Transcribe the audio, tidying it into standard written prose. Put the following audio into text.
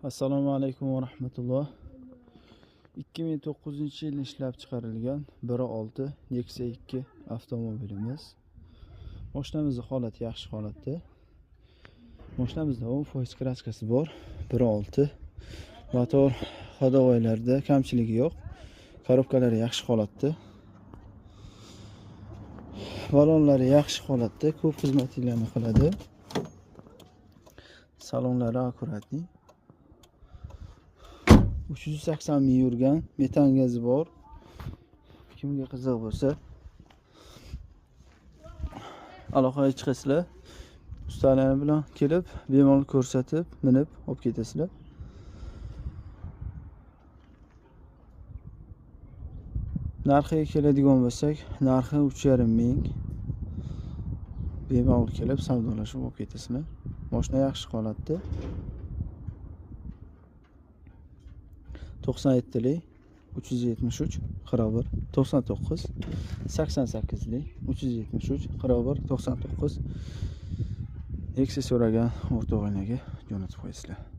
Assalomu alaykum va rahmatulloh. 2009-yil ishlab chiqarilgan 1.6 Nexia 2 avtomobilimiz. Mashinamizning holati yaxshi holatda. Mashinamizda 10% kraskasi bor. 1.6 motor ходовойlarda kamchiligi yo'q. Korobkalari yaxshi holatda. Balonlari yaxshi holatda, ko'p xizmatlarni qiladi. Salonlari akkuratli. 380 ming yurgan, metan gazi bor. Kimga qiziq bo'lsa, aloqaga chiqasizlar. Ustalar bilan kelib, bemalol ko'rsatib, minib olib ketasizlar. Narxiga keladigan bo'lsak, narxi 3,5 ming. Bemalol kelib, savdolashib olib ketasizlar. Mashina yaxshi holatda. 97lik 373 41 99 88lik 373 41 99 Nexia so'ragan o'rtog'inaga jo'natib qo'yasizlar.